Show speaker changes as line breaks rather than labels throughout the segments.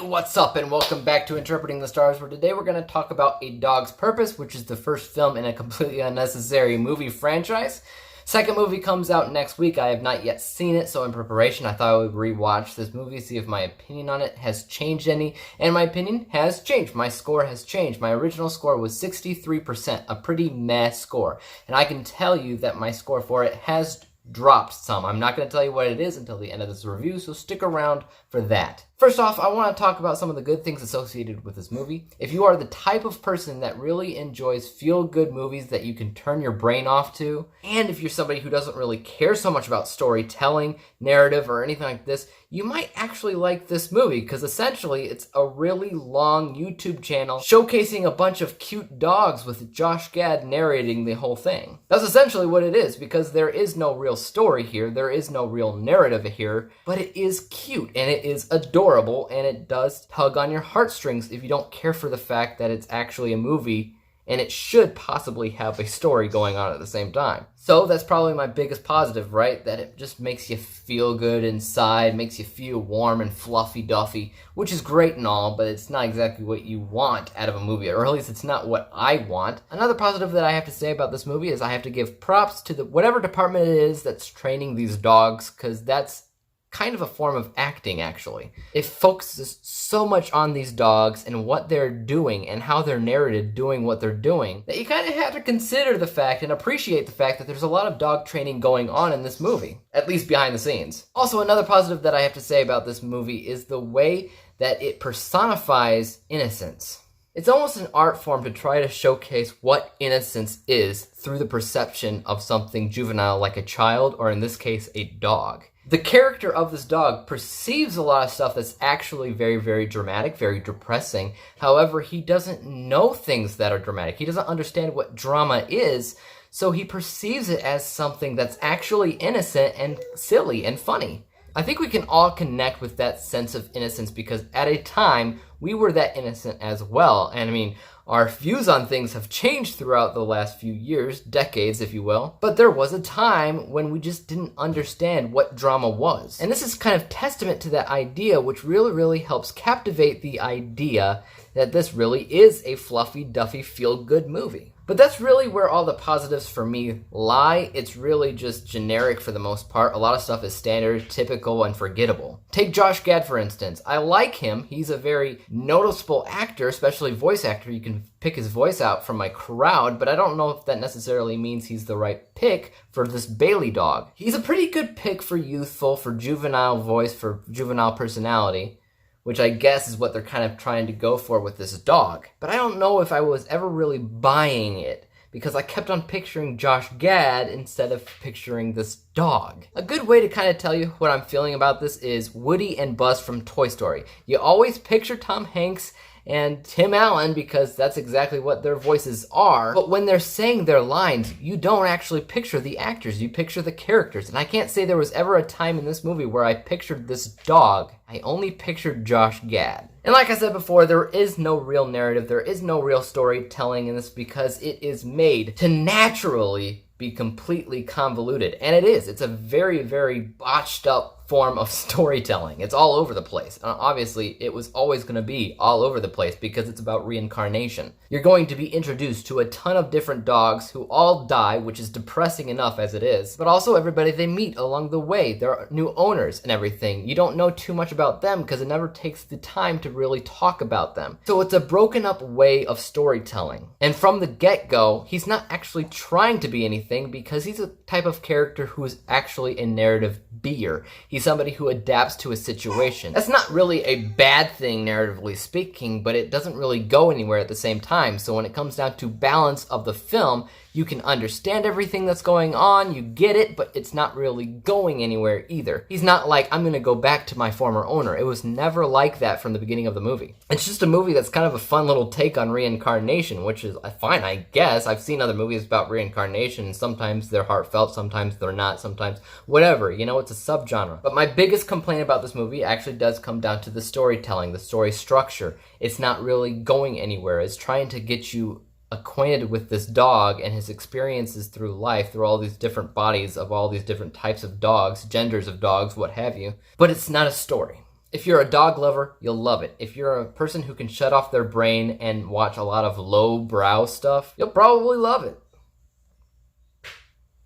What's up and welcome back to Interpreting the Stars, where today we're going to talk about A Dog's Purpose, which is the first film in a completely unnecessary movie franchise. Second movie comes out next week. I have not yet seen it, so in preparation I thought I would rewatch this movie, see if my opinion on it has changed any, and my opinion has changed. My score has changed. My original score was 63%, a pretty meh score, and I can tell you that my score for it has dropped some. I'm not going to tell you what it is until the end of this review, so stick around for that. First off, I want to talk about some of the good things associated with this movie. If you are the type of person that really enjoys feel-good movies that you can turn your brain off to, and if you're somebody who doesn't really care so much about storytelling, narrative, or anything like this, you might actually like this movie, because essentially it's a really long YouTube channel showcasing a bunch of cute dogs with Josh Gad narrating the whole thing. That's essentially what it is, because there is no real story here, there is no real narrative here, but it is cute, and it is adorable, and it does tug on your heartstrings if you don't care for the fact that it's actually a movie and it should possibly have a story going on at the same time. So that's probably my biggest positive, right? That it just makes you feel good inside, makes you feel warm and fluffy-duffy, which is great and all, but it's not exactly what you want out of a movie, or at least it's not what I want. Another positive that I have to say about this movie is I have to give props to whatever department it is that's training these dogs, because that's kind of a form of acting, actually. It focuses so much on these dogs and what they're doing and how they're narrated doing what they're doing that you kind of have to consider the fact and appreciate the fact that there's a lot of dog training going on in this movie, at least behind the scenes. Also, another positive that I have to say about this movie is the way that it personifies innocence. It's almost an art form to try to showcase what innocence is through the perception of something juvenile like a child, or in this case, a dog. The character of this dog perceives a lot of stuff that's actually very, very dramatic, very depressing. However, he doesn't know things that are dramatic. He doesn't understand what drama is, so he perceives it as something that's actually innocent and silly and funny. I think we can all connect with that sense of innocence because at a time, we were that innocent as well. And I mean, our views on things have changed throughout the last few years, decades if you will, but there was a time when we just didn't understand what drama was. And this is kind of testament to that idea, which really helps captivate the idea that this really is a fluffy, duffy, feel-good movie. But that's really where all the positives for me lie. It's really just generic for the most part. A lot of stuff is standard, typical, and forgettable. Take Josh Gad, for instance. I like him. He's a very noticeable actor, especially voice actor. You can pick his voice out from my crowd, but I don't know if that necessarily means he's the right pick for this Bailey dog. He's a pretty good pick for youthful, for juvenile voice, for juvenile personality, which I guess is what they're kind of trying to go for with this dog. But I don't know if I was ever really buying it, because I kept on picturing Josh Gad instead of picturing this dog. A good way to kind of tell you what I'm feeling about this is Woody and Buzz from Toy Story. You always picture Tom Hanks and Tim Allen because that's exactly what their voices are, but when they're saying their lines, you don't actually picture the actors, you picture the characters. And I can't say there was ever a time in this movie where I pictured this dog. I only pictured Josh Gad. And like I said before, there is no real narrative, there is no real storytelling in this because it is made to naturally be completely convoluted. And it is. It's a very botched up form of storytelling. It's all over the place. And obviously, it was always going to be all over the place because it's about reincarnation. You're going to be introduced to a ton of different dogs who all die, which is depressing enough as it is, but also everybody they meet along the way. There are new owners and everything. You don't know too much about them because it never takes the time to really talk about them. So it's a broken up way of storytelling. And from the get-go, he's not actually trying to be anything because he's a type of character who is actually a narrative beer. He's somebody who adapts to a situation. That's not really a bad thing, narratively speaking, but it doesn't really go anywhere at the same time. So when it comes down to balance of the film, you can understand everything that's going on, you get it, but it's not really going anywhere either. He's not like, I'm gonna go back to my former owner. It was never like that from the beginning of the movie. It's just a movie that's kind of a fun little take on reincarnation, which is fine, I guess. I've seen other movies about reincarnation, and sometimes they're heartfelt, sometimes they're not, sometimes whatever, you know, it's a subgenre. But my biggest complaint about this movie actually does come down to the storytelling, the story structure. It's not really going anywhere. It's trying to get you acquainted with this dog and his experiences through life, through all these different bodies of all these different types of dogs, genders of dogs, what have you. But it's not a story. If you're a dog lover, you'll love it. If you're a person who can shut off their brain and watch a lot of low-brow stuff, you'll probably love it.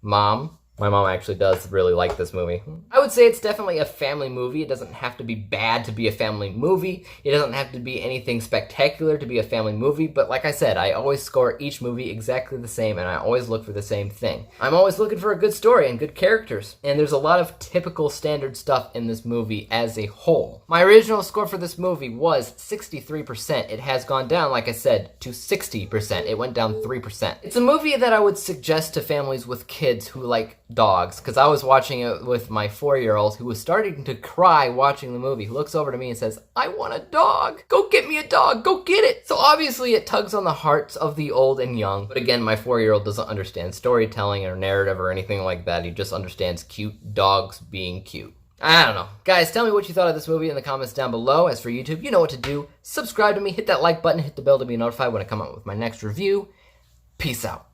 Mom. My mom actually does really like this movie. I would say it's definitely a family movie. It doesn't have to be bad to be a family movie. It doesn't have to be anything spectacular to be a family movie. But like I said, I always score each movie exactly the same, and I always look for the same thing. I'm always looking for a good story and good characters. And there's a lot of typical standard stuff in this movie as a whole. My original score for this movie was 63%. It has gone down, like I said, to 60%. It went down 3%. It's a movie that I would suggest to families with kids who like dogs, because I was watching it with my 4-year-old who was starting to cry watching the movie. He looks over to me and says, "I want a dog. Go get me a dog. Go get it." So obviously it tugs on the hearts of the old and young. But again, my 4-year-old doesn't understand storytelling or narrative or anything like that. He just understands cute dogs being cute. I don't know. Guys, tell me what you thought of this movie in the comments down below. As for YouTube, you know what to do. Subscribe to me, hit that like button, hit the bell to be notified when I come out with my next review. Peace out.